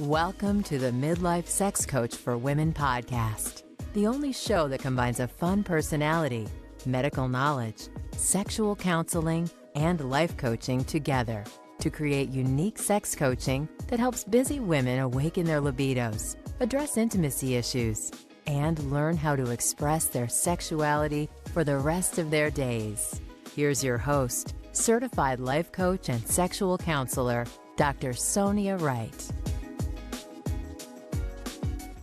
Welcome to the Midlife Sex Coach for Women podcast, the only show that combines a fun personality, medical knowledge, sexual counseling, and life coaching together to create unique sex coaching that helps busy women awaken their libidos, address intimacy issues, and learn how to express their sexuality for the rest of their days. Here's your host, certified life coach and sexual counselor, Dr. Sonia Wright.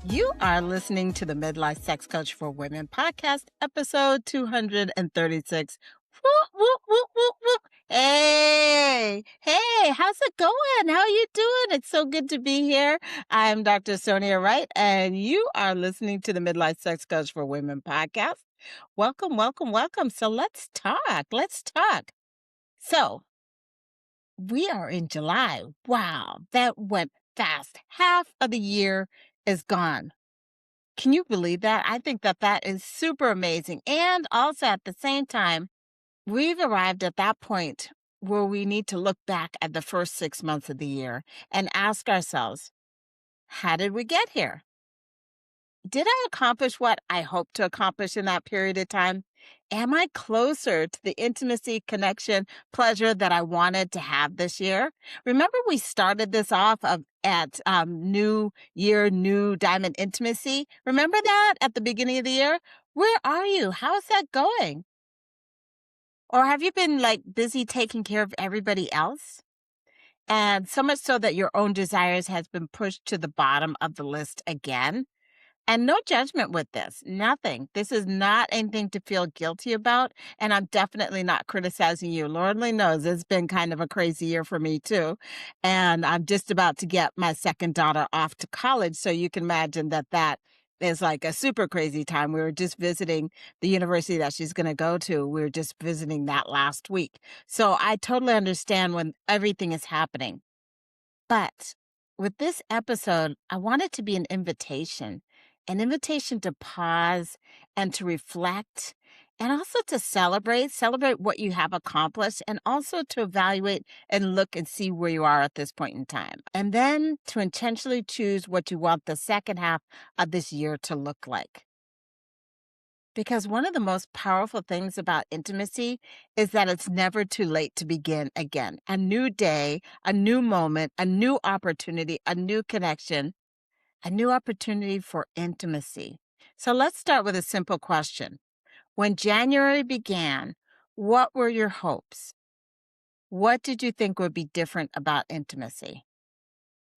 You are listening to the Midlife Sex Coach for Women podcast, episode 236. Whoop, whoop, whoop, whoop, whoop. Hey, how's it going? How are you doing? It's so good to be here. I'm Dr. Sonia Wright, and you are listening to the Midlife Sex Coach for Women podcast. Welcome, welcome, welcome. So let's talk. So we are in July. Wow, that went fast. Half of the year is gone. Can you believe that? I think that is super amazing. And also at the same time, we've arrived at that point where we need to look back at the first 6 months of the year and ask ourselves, how did we get here? Did I accomplish what I hoped to accomplish in that period of time? Am I closer to the intimacy, connection, pleasure that I wanted to have this year? Remember, we started this off at New Year, New Diamond Intimacy. Remember that at the beginning of the year? Where are you? How's that going? Or have you been busy taking care of everybody else? And so much so that your own desires has been pushed to the bottom of the list again? And no judgment with this, nothing. This is not anything to feel guilty about. And I'm definitely not criticizing you. Lord only knows it's been kind of a crazy year for me too. And I'm just about to get my second daughter off to college. So you can imagine that is like a super crazy time. We were just visiting the university that she's going to go to. We were just visiting that last week. So I totally understand when everything is happening. But with this episode, I want it to be an invitation to pause and to reflect and also to celebrate what you have accomplished, and also to evaluate and look and see where you are at this point in time. And then to intentionally choose what you want the second half of this year to look like. Because one of the most powerful things about intimacy is that it's never too late to begin again. A new day, a new moment, a new opportunity, a new connection, a new opportunity for intimacy. So let's start with a simple question. When January began, what were your hopes? What did you think would be different about intimacy?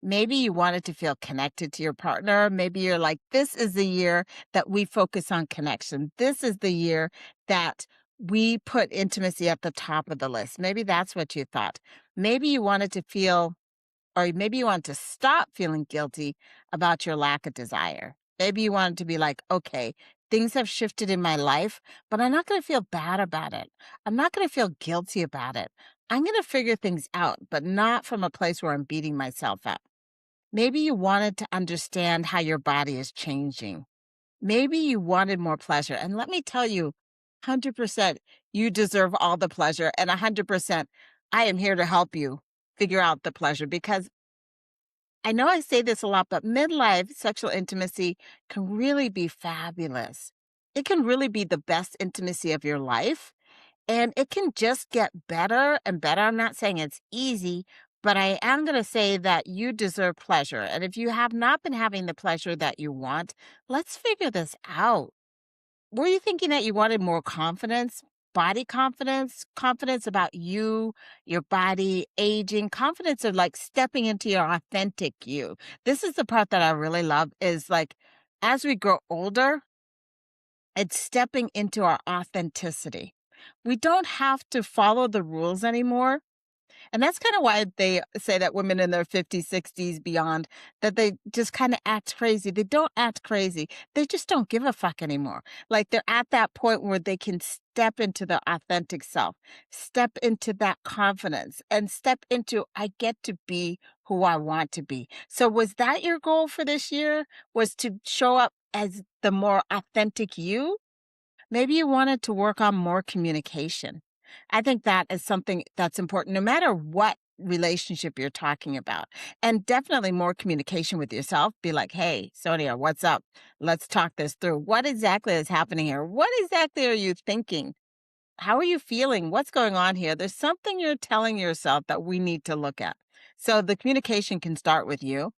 Maybe you wanted to feel connected to your partner. Maybe you're like, this is the year that we focus on connection. This is the year that we put intimacy at the top of the list. Maybe that's what you thought. Maybe you wanted to feel, or maybe you want to stop feeling guilty about your lack of desire. Maybe you want to be like, okay, things have shifted in my life, but I'm not going to feel bad about it. I'm not going to feel guilty about it. I'm going to figure things out, but not from a place where I'm beating myself up. Maybe you wanted to understand how your body is changing. Maybe you wanted more pleasure. And let me tell you, 100% you deserve all the pleasure, and 100% I am here to help you figure out the pleasure, because I know I say this a lot, but midlife sexual intimacy can really be fabulous. It can really be the best intimacy of your life, and it can just get better and better. I'm not saying it's easy, but I am going to say that you deserve pleasure. And if you have not been having the pleasure that you want, let's figure this out. Were you thinking that you wanted more confidence, body confidence, confidence about you, your body, aging, confidence of stepping into your authentic you? This is the part that I really love, is as we grow older, it's stepping into our authenticity. We don't have to follow the rules anymore. And that's kind of why they say that women in their 50s, 60s, beyond, that they just kind of act crazy. They don't act crazy. They just don't give a fuck anymore. They're at that point where they can step into their authentic self, step into that confidence, and step into, I get to be who I want to be. So was that your goal for this year? Was to show up as the more authentic you? Maybe you wanted to work on more communication. I think that is something that's important. No matter what relationship you're talking about. And definitely more communication with yourself. Be like, hey, Sonia, what's up? Let's talk this through. What exactly is happening here? What exactly are you thinking? How are you feeling? What's going on here? There's something you're telling yourself that we need to look at. So the communication can start with you.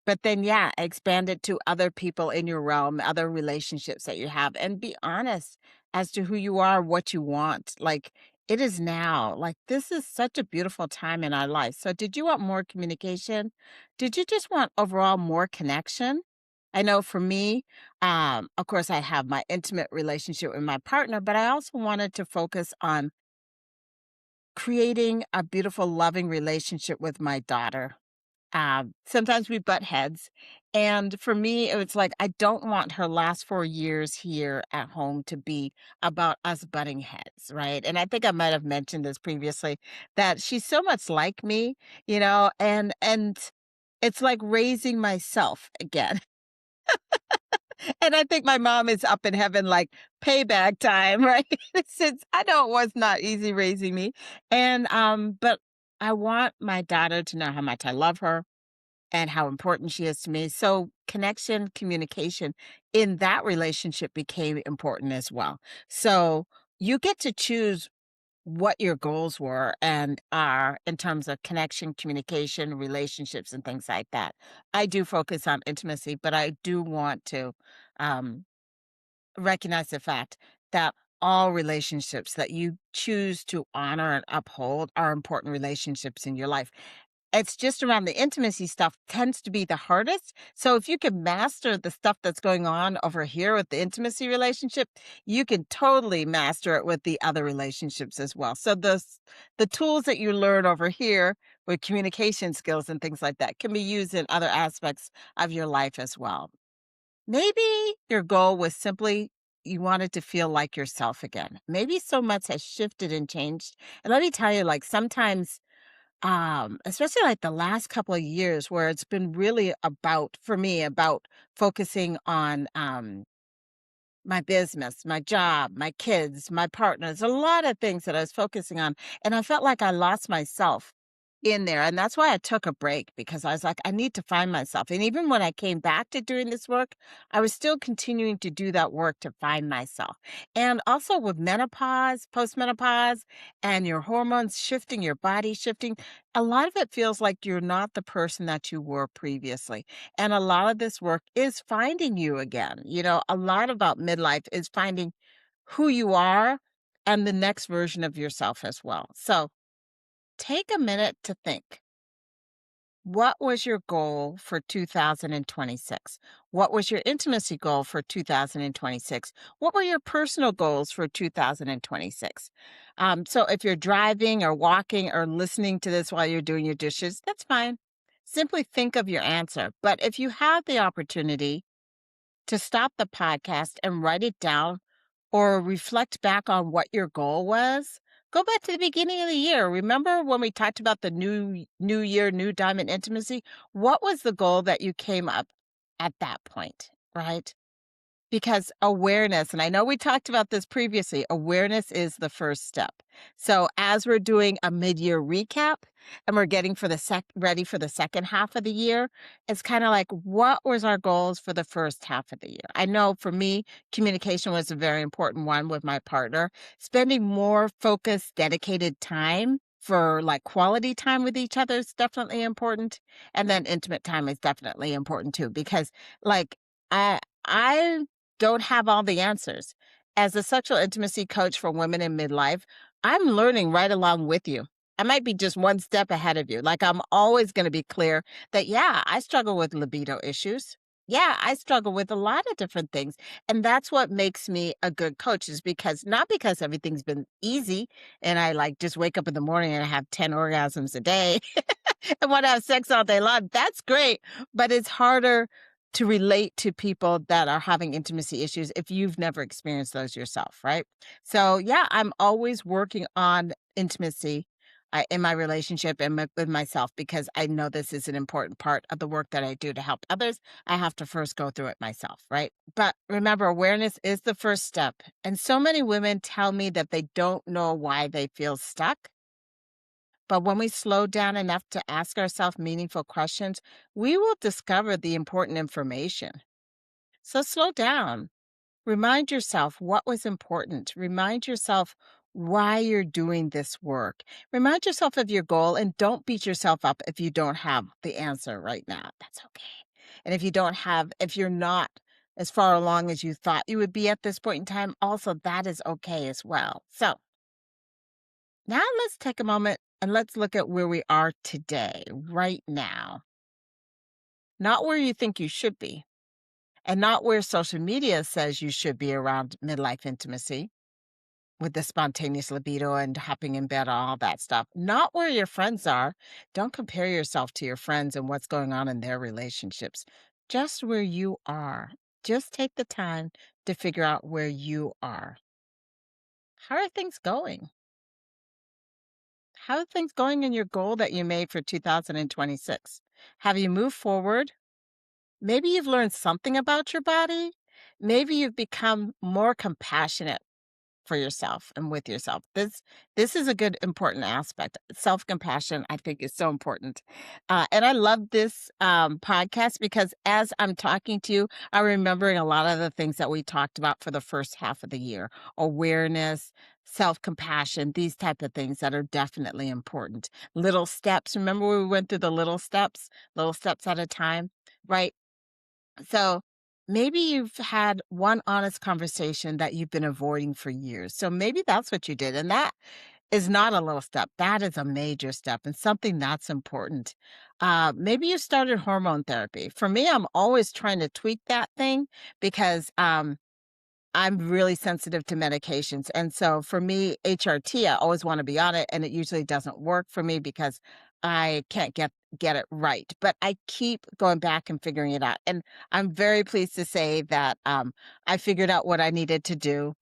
But then, yeah, expand it to other people in your realm, other relationships that you have, and be honest as to who you are, what you want. Like, it is now. Like, this is such a beautiful time in our life. So, did you want more communication? Did you just want overall more connection? I know for me, of course, I have my intimate relationship with my partner, but I also wanted to focus on creating a beautiful, loving relationship with my daughter. Sometimes we butt heads. And for me, it was like, I don't want her last 4 years here at home to be about us butting heads, right? And I think I might have mentioned this previously that she's so much like me, and it's like raising myself again. And I think my mom is up in heaven like payback time, right? Since I know it was not easy raising me. But I want my daughter to know how much I love her and how important she is to me. So connection, communication in that relationship became important as well. So you get to choose what your goals were and are in terms of connection, communication, relationships, and things like that. I do focus on intimacy, but I do want to um, recognize the fact that all relationships that you choose to honor and uphold are important relationships in your life. It's just around the intimacy stuff tends to be the hardest. So if you can master the stuff that's going on over here with the intimacy relationship, you can totally master it with the other relationships as well. So the tools that you learn over here with communication skills and things like that can be used in other aspects of your life as well. Maybe your goal was simply you wanted to feel like yourself again. Maybe so much has shifted and changed. And let me tell you, like sometimes especially like the last couple of years where it's been really about, for me, about focusing on my business, my job, my kids, my partners, a lot of things that I was focusing on. And I felt like I lost myself in there. And that's why I took a break because I was like, I need to find myself. And even when I came back to doing this work, I was still continuing to do that work to find myself. And also with menopause, postmenopause, and your hormones shifting, your body shifting, a lot of it feels like you're not the person that you were previously. And a lot of this work is finding you again. A lot about midlife is finding who you are and the next version of yourself as well. So take a minute to think. What was your goal for 2026? What was your intimacy goal for 2026? What were your personal goals for 2026? So if you're driving or walking or listening to this while you're doing your dishes, that's fine. Simply think of your answer. But if you have the opportunity to stop the podcast and write it down or reflect back on what your goal was, go back to the beginning of the year. Remember when we talked about the new year, new diamond intimacy? What was the goal that you came up at that point, right? Because awareness, and I know we talked about this previously, awareness is the first step. So as we're doing a mid-year recap and we're getting for ready for the second half of the year, it's kind of like, what was our goals for the first half of the year? I know for me, communication was a very important one with my partner. Spending more focused, dedicated time for like quality time with each other is definitely important. And then intimate time is definitely important too, because like I don't have all the answers. As a sexual intimacy coach for women in midlife, I'm learning right along with you. I might be just one step ahead of you. Like I'm always going to be clear that, yeah, I struggle with libido issues. Yeah, I struggle with a lot of different things. And that's what makes me a good coach is because not because everything's been easy and I like just wake up in the morning and I have 10 orgasms a day and want to have sex all day long. That's great. But it's harder to relate to people that are having intimacy issues if you've never experienced those yourself, right? So, yeah, I'm always working on intimacy in my relationship and with myself because I know this is an important part of the work that I do to help others. I have to first go through it myself, right? But remember, awareness is the first step. And so many women tell me that they don't know why they feel stuck. But when we slow down enough to ask ourselves meaningful questions, we will discover the important information. So slow down. Remind yourself what was important. Remind yourself why you're doing this work. Remind yourself of your goal and don't beat yourself up if you don't have the answer right now. That's okay. And if you're not as far along as you thought you would be at this point in time, also that is okay as well. So now let's take a moment and let's look at where we are today, right now. Not where you think you should be, and not where social media says you should be around midlife intimacy with the spontaneous libido and hopping in bed, all that stuff. Not where your friends are. Don't compare yourself to your friends and what's going on in their relationships. Just where you are. Just take the time to figure out where you are. How are things going? How are things going in your goal that you made for 2026? Have you moved forward? Maybe you've learned something about your body. Maybe you've become more compassionate for yourself and with yourself. This is a good important aspect. Self-compassion, I think, is so important. And I love this podcast because as I'm talking to you, I'm remembering a lot of the things that we talked about for the first half of the year. Awareness, self-compassion, these type of things that are definitely important. Little steps. Remember we went through the little steps at a time, right? So maybe you've had one honest conversation that you've been avoiding for years. So maybe that's what you did. And that is not a little step. That is a major step and something that's important. Maybe you started hormone therapy. For me, I'm always trying to tweak that thing because I'm really sensitive to medications. And so for me, HRT, I always want to be on it, and it usually doesn't work for me because I can't get it right. But I keep going back and figuring it out. And I'm very pleased to say that I figured out what I needed to do.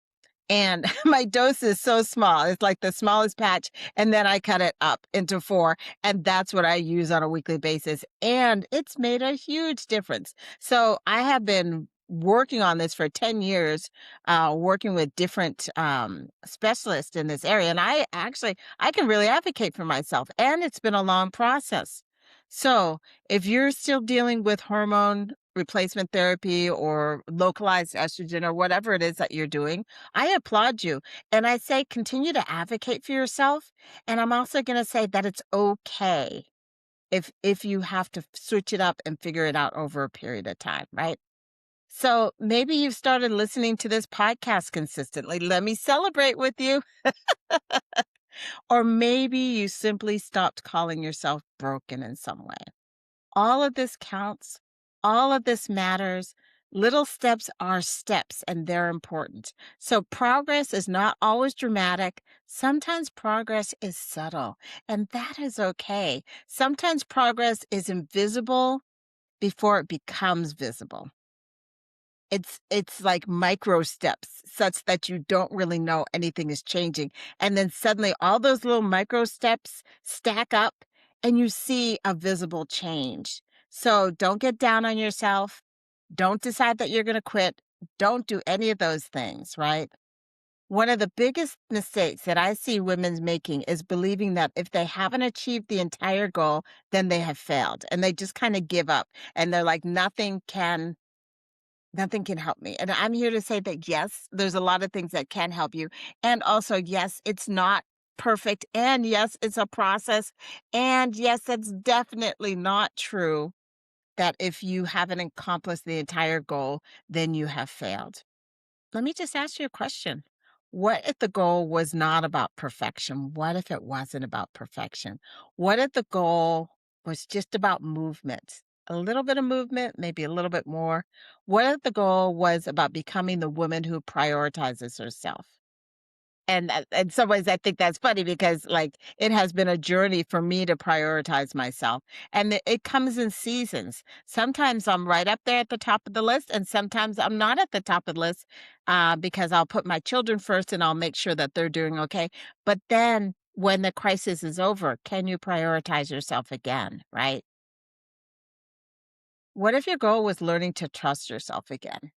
And my dose is so small. It's like the smallest patch, and then I cut it up into 4, and that's what I use on a weekly basis, and it's made a huge difference. So I have been working on this for 10 years, working with different specialists in this area, and I can really advocate for myself, and it's been a long process. So if you're still dealing with hormone replacement therapy or localized estrogen or whatever it is that you're doing, I applaud you. And I say continue to advocate for yourself. And I'm also going to say that it's okay if you have to switch it up and figure it out over a period of time, right? So maybe you've started listening to this podcast consistently. Let me celebrate with you. Or maybe you simply stopped calling yourself broken in some way. All of this counts. All of this matters. Little steps are steps, and they're important. So progress is not always dramatic. Sometimes progress is subtle, and that is okay. Sometimes progress is invisible before it becomes visible. It's like micro steps such that you don't really know anything is changing. And then suddenly all those little micro steps stack up and you see a visible change. So don't get down on yourself. Don't decide that you're going to quit. Don't do any of those things, right? One of the biggest mistakes that I see women making is believing that if they haven't achieved the entire goal, then they have failed and they just kind of give up and they're like, nothing can help me. And I'm here to say that, yes, there's a lot of things that can help you. And also, yes, it's not perfect. And yes, it's a process. And yes, that's definitely not true that if you haven't accomplished the entire goal, then you have failed. Let me just ask you a question. What if the goal was not about perfection? What if it wasn't about perfection? What if the goal was just about movement? A little bit of movement, maybe a little bit more. What if the goal was about becoming the woman who prioritizes herself? And in some ways, I think that's funny because, like, it has been a journey for me to prioritize myself, and it comes in seasons. Sometimes I'm right up there at the top of the list, and sometimes I'm not at the top of the list because I'll put my children first and I'll make sure that they're doing okay. But then when the crisis is over, can you prioritize yourself again, right? What if your goal was learning to trust yourself again?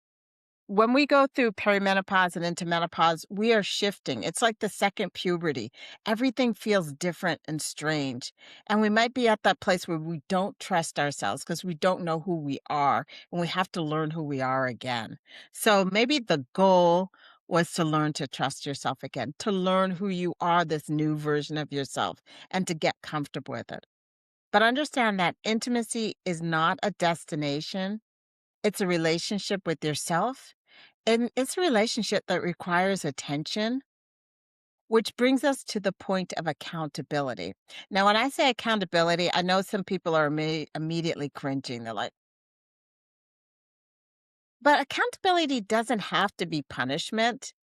when we go through perimenopause and into menopause, we are shifting. It's like the second puberty. Everything feels different and strange. And we might be at that place where we don't trust ourselves because we don't know who we are and we have to learn who we are again. So maybe the goal was to learn to trust yourself again, to learn who you are, this new version of yourself, and to get comfortable with it. But understand that intimacy is not a destination, it's a relationship with yourself, and it's a relationship that requires attention, which brings us to the point of accountability. Now, when I say accountability, I know some people are immediately cringing. They're like, but accountability doesn't have to be punishment.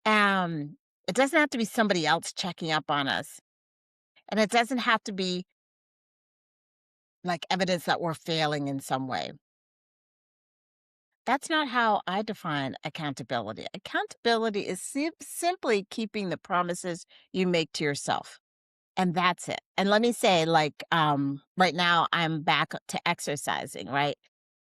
Um, it doesn't have to be somebody else checking up on us. And it doesn't have to be like evidence that we're failing in some way. That's not how I define accountability. Accountability is simply keeping the promises you make to yourself. And that's it. And let me say, like, right now I'm back to exercising, right?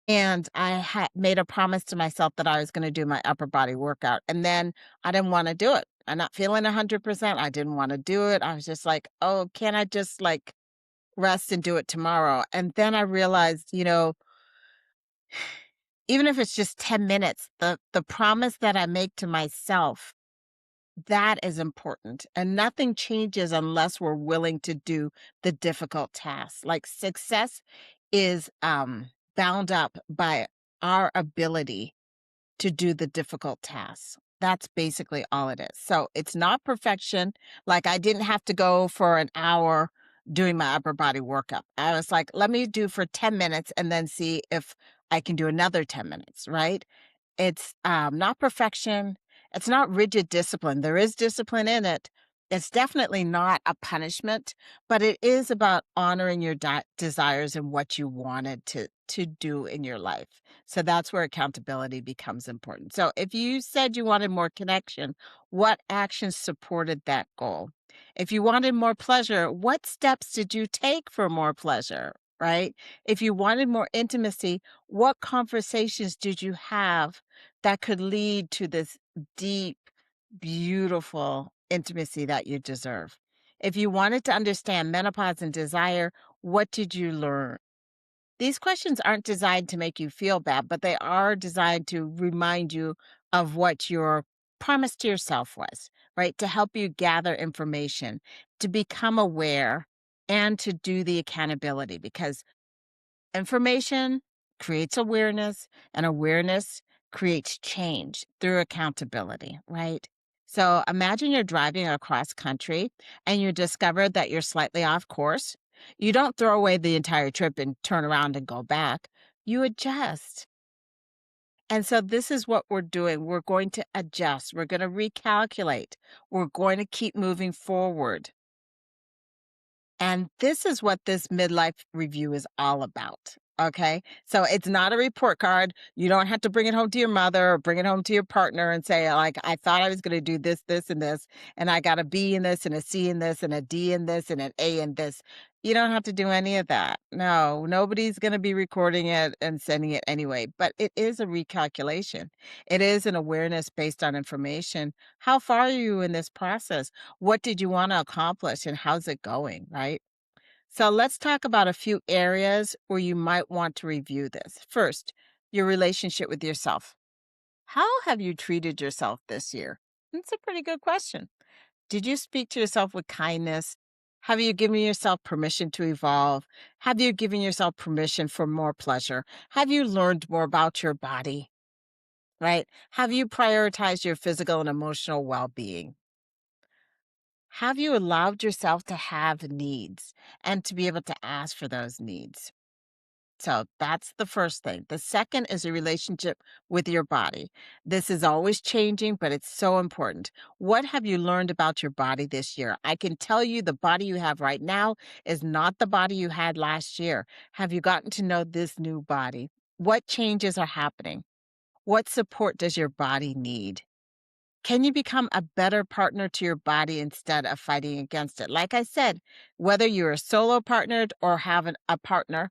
And I had made a promise to myself that I was going to do my upper body workout. And then I didn't want to do it. I'm not feeling 100%. I didn't want to do it. I was just like, oh, can I just like rest and do it tomorrow? And then I realized, even if it's just 10 minutes, the promise that I make to myself, that is important. And nothing changes unless we're willing to do the difficult tasks. Like success is bound up by our ability to do the difficult tasks. That's basically all it is. So it's not perfection. Like I didn't have to go for an hour doing my upper body workout. I was like, let me do for 10 minutes and then see if I can do another 10 minutes, right? It's not perfection. It's not rigid discipline. There is discipline in it. It's definitely not a punishment, but it is about honoring your desires and what you wanted to do in your life. So that's where accountability becomes important. So if you said you wanted more connection, what actions supported that goal? If you wanted more pleasure, what steps did you take for more pleasure? Right? If you wanted more intimacy, what conversations did you have that could lead to this deep, beautiful intimacy that you deserve? If you wanted to understand menopause and desire, what did you learn? These questions aren't designed to make you feel bad, but they are designed to remind you of what your promise to yourself was, right? To help you gather information, to become aware, and to do the accountability because information creates awareness, and awareness creates change through accountability, right? So imagine you're driving across country and you discover that you're slightly off course. You don't throw away the entire trip and turn around and go back. You adjust. And so this is what we're doing. We're going to adjust. We're going to recalculate. We're going to keep moving forward. And this is what this midlife review is all about. Okay. So it's not a report card. You don't have to bring it home to your mother or bring it home to your partner and say, like, I thought I was going to do this, this, and this, and I got a B in this, and a C in this, and a D in this, and an A in this. You don't have to do any of that. No, nobody's going to be recording it and sending it anyway. But it is a recalculation. It is an awareness based on information. How far are you in this process? What did you want to accomplish and how's it going, right? So let's talk about a few areas where you might want to review this. First, your relationship with yourself. How have you treated yourself this year? That's a pretty good question. Did you speak to yourself with kindness? Have you given yourself permission to evolve? Have you given yourself permission for more pleasure? Have you learned more about your body? Right? Have you prioritized your physical and emotional well being? Have you allowed yourself to have needs and to be able to ask for those needs? So that's the first thing. The second is a relationship with your body. This is always changing, but it's so important. What have you learned about your body this year? I can tell you the body you have right now is not the body you had last year. Have you gotten to know this new body? What changes are happening? What support does your body need? Can you become a better partner to your body instead of fighting against it? Like I said, whether you're a solo partnered or have a partner,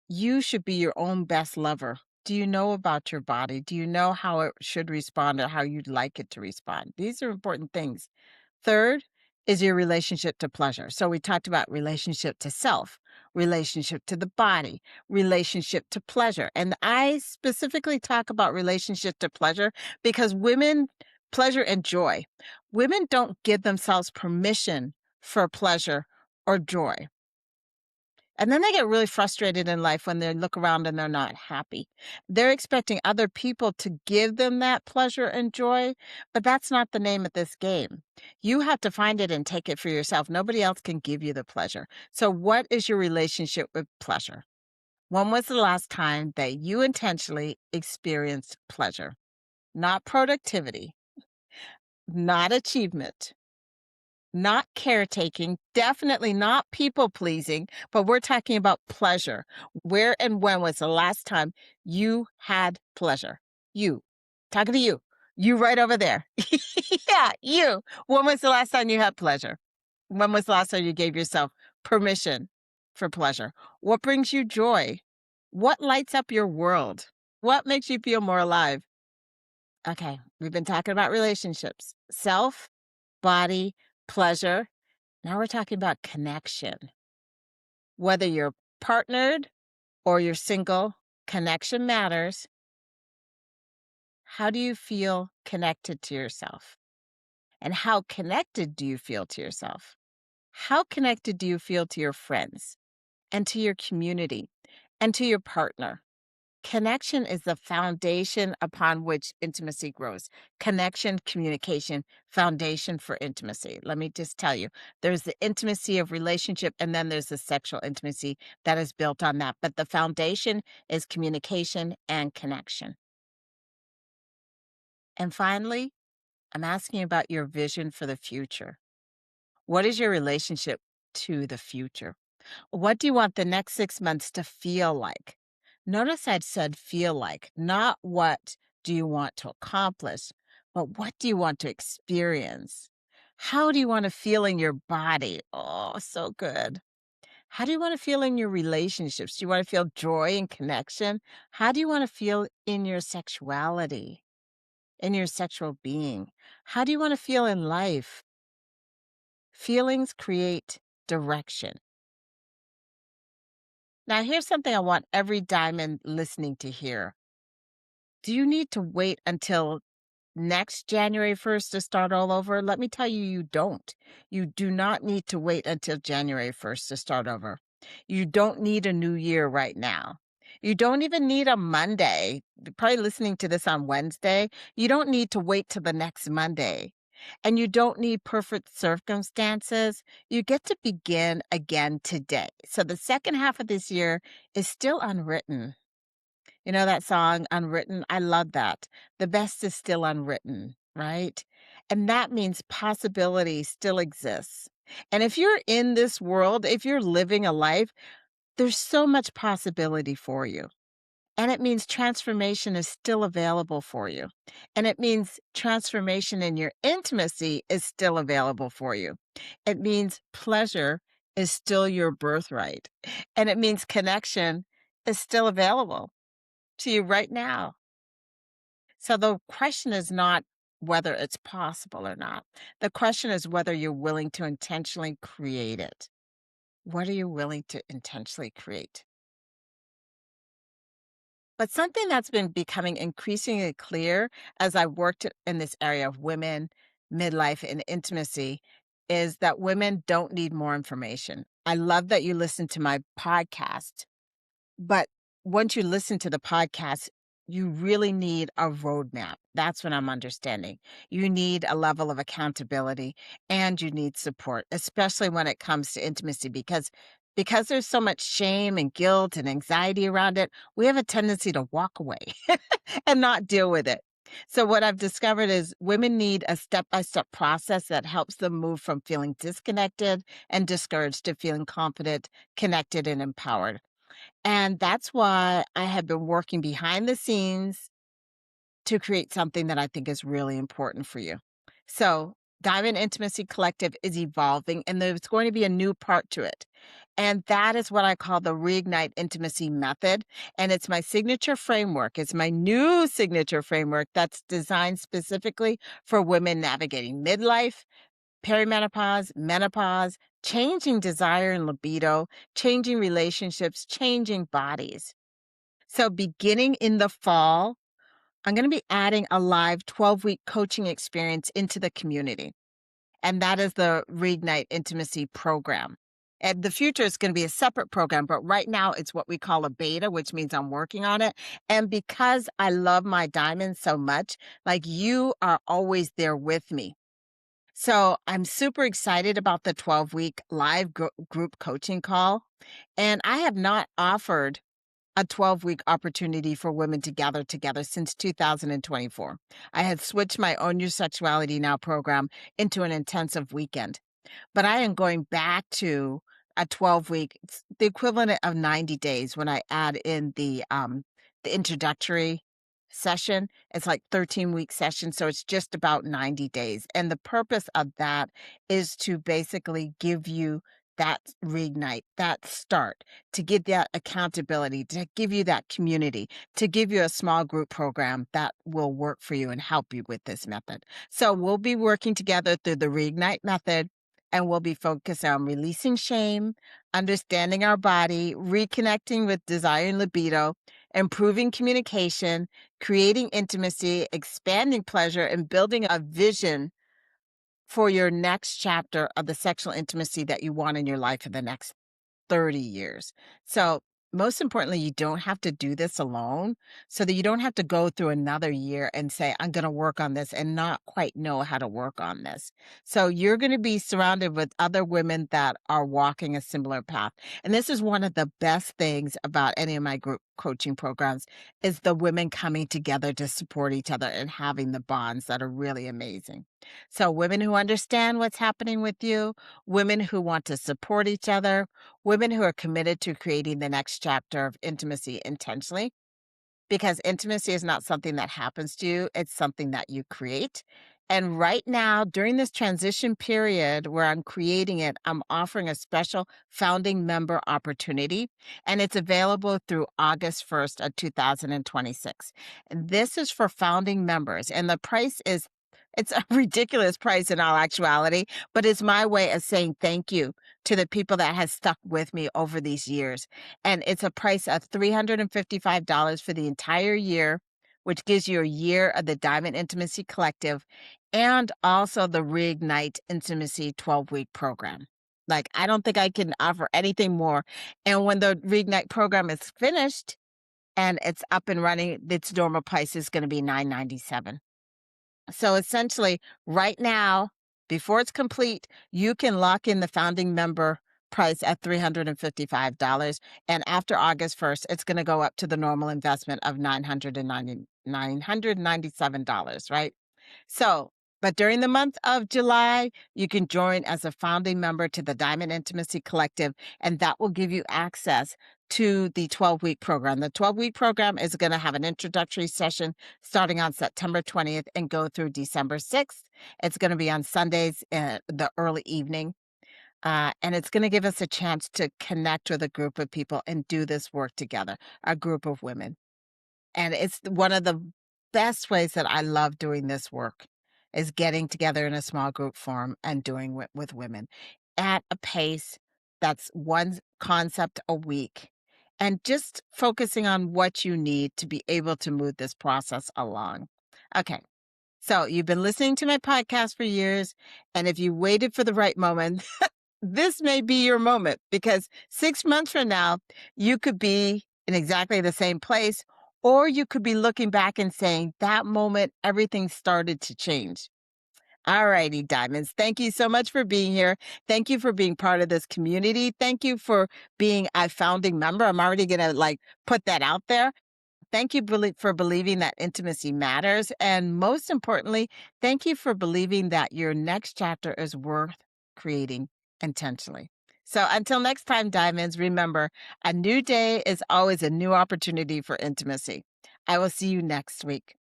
you should be your own best lover. Do you know about your body? Do you know how it should respond or how you'd like it to respond? These are important things. Third is your relationship to pleasure. So we talked about relationship to self, relationship to the body, relationship to pleasure. And I specifically talk about relationship to pleasure because pleasure and joy, women don't give themselves permission for pleasure or joy. And then they get really frustrated in life when they look around and they're not happy. They're expecting other people to give them that pleasure and joy, but that's not the name of this game. You have to find it and take it for yourself. Nobody else can give you the pleasure. So, what is your relationship with pleasure? When was the last time that you intentionally experienced pleasure? Not productivity, not achievement, not caretaking, definitely not people pleasing, but we're talking about pleasure. Where and when was the last time you had pleasure? You. Talking to you. You right over there. Yeah, you. When was the last time you had pleasure? When was the last time you gave yourself permission for pleasure? What brings you joy? What lights up your world? What makes you feel more alive? Okay, we've been talking about relationships, self, body, pleasure. Now we're talking about connection. Whether you're partnered or you're single, connection matters. How do you feel connected to yourself? And how connected do you feel to yourself? How connected do you feel to your friends and to your community and to your partner? Connection is the foundation upon which intimacy grows. Connection, communication, foundation for intimacy. Let me just tell you, there's the intimacy of relationship, and then there's the sexual intimacy that is built on that. But the foundation is communication and connection. And finally, I'm asking about your vision for the future. What is your relationship to the future? What do you want the next 6 months to feel like? Notice I'd said feel like, not what do you want to accomplish, but what do you want to experience? How do you want to feel in your body? Oh, so good. How do you want to feel in your relationships? Do you want to feel joy and connection? How do you want to feel in your sexuality, in your sexual being? How do you want to feel in life? Feelings create direction. Now, here's something I want every diamond listening to hear. Do you need to wait until next January 1st to start all over? Let me tell you, you don't. You do not need to wait until January 1st to start over. You don't need a new year right now. You don't even need a Monday. You're probably listening to this on Wednesday. You don't need to wait till the next Monday. And you don't need perfect circumstances. You get to begin again today. So the second half of this year is still unwritten. You know that song, Unwritten? I love that. The best is still unwritten, right? And that means possibility still exists. And if you're in this world, if you're living a life, there's so much possibility for you. And it means transformation is still available for you. And it means transformation in your intimacy is still available for you. It means pleasure is still your birthright. And it means connection is still available to you right now. So the question is not whether it's possible or not. The question is whether you're willing to intentionally create it. What are you willing to intentionally create? But something that's been becoming increasingly clear as I worked in this area of women, midlife, and intimacy is that women don't need more information. I love that you listen to my podcast. But once you listen to the podcast, you really need a roadmap. That's what I'm understanding. You need a level of accountability and you need support, especially when it comes to intimacy, because there's so much shame and guilt and anxiety around it, we have a tendency to walk away and not deal with it. So what I've discovered is women need a step-by-step process that helps them move from feeling disconnected and discouraged to feeling confident, connected, and empowered. And that's why I have been working behind the scenes to create something that I think is really important for you. So Diamond Intimacy Collective is evolving, and there's going to be a new part to it. And that is what I call the Reignite Intimacy Method. And it's my signature framework. It's my new signature framework that's designed specifically for women navigating midlife, perimenopause, menopause, changing desire and libido, changing relationships, changing bodies. So, beginning in the fall, I'm going to be adding a live 12-week coaching experience into the community. And that is the Reignite Intimacy Program. And the future is going to be a separate program, but right now it's what we call a beta, which means I'm working on it. And because I love my diamonds so much, like you are always there with me. So I'm super excited about the 12-week live group coaching call. And I have not offered a 12-week opportunity for women to gather together since 2024. I had switched my Own Your Sexuality Now program into an intensive weekend. But I am going back to a 12-week, the equivalent of 90 days when I add in the introductory session. It's like 13-week session, so it's just about 90 days. And the purpose of that is to basically give you that reignite, that start, to give that accountability, to give you that community, to give you a small group program that will work for you and help you with this method. So we'll be working together through the Reignite method, and we'll be focused on releasing shame, understanding our body, reconnecting with desire and libido, improving communication, creating intimacy, expanding pleasure, and building a vision for your next chapter of the sexual intimacy that you want in your life in the next 30 years. So, most importantly, you don't have to do this alone, so that you don't have to go through another year and say, I'm going to work on this and not quite know how to work on this. So, you're going to be surrounded with other women that are walking a similar path. And this is one of the best things about any of my group coaching programs is the women coming together to support each other and having the bonds that are really amazing. So, women who understand what's happening with you, women who want to support each other, women who are committed to creating the next chapter of intimacy intentionally, because intimacy is not something that happens to you, it's something that you create. And right now, during this transition period where I'm creating it, I'm offering a special founding member opportunity, and it's available through August 1st of 2026. And this is for founding members, and the price is it's a ridiculous price in all actuality, but it's my way of saying thank you to the people that has stuck with me over these years. And it's a price of $355 for the entire year, which gives you a year of the Diamond Intimacy Collective and also the Reignite Intimacy 12-week program. Like, I don't think I can offer anything more. And when the Reignite program is finished and it's up and running, its normal price is going to be $997. So essentially, right now, before it's complete, you can lock in the founding member price at $355. And after August 1st, it's going to go up to the normal investment of $997, right? So, but during the month of July, you can join as a founding member to the Diamond Intimacy Collective, and that will give you access to the 12-week program. The 12-week program is going to have an introductory session starting on September 20th and go through December 6th. It's going to be on Sundays in the early evening. And it's going to give us a chance to connect with a group of people and do this work together, a group of women. And it's one of the best ways that I love doing this work is getting together in a small group form and doing it with women at a pace that's one concept a week and just focusing on what you need to be able to move this process along. Okay. So you've been listening to my podcast for years, and if you waited for the right moment, this may be your moment because 6 months from now, you could be in exactly the same place, or you could be looking back and saying, that moment, everything started to change. All righty, Diamonds. Thank you so much for being here. Thank you for being part of this community. Thank you for being a founding member. I'm already going to put that out there. Thank you for believing that intimacy matters. And most importantly, thank you for believing that your next chapter is worth creating intentionally. So until next time, Diamonds, remember, a new day is always a new opportunity for intimacy. I will see you next week.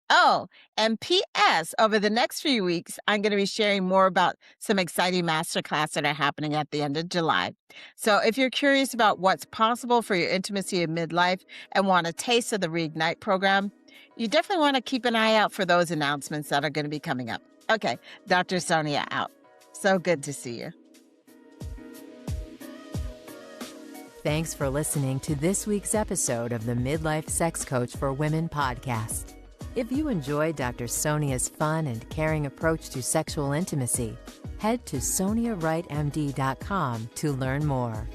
Oh, and P.S. Over the next few weeks, I'm going to be sharing more about some exciting masterclass that are happening at the end of July. So if you're curious about what's possible for your intimacy in midlife and want a taste of the Reignite program, you definitely want to keep an eye out for those announcements that are going to be coming up. Okay, Dr. Sonia out. So good to see you. Thanks for listening to this week's episode of the Midlife Sex Coach for Women podcast. If you enjoyed Dr. Sonia's fun and caring approach to sexual intimacy, head to SoniaWrightMD.com to learn more.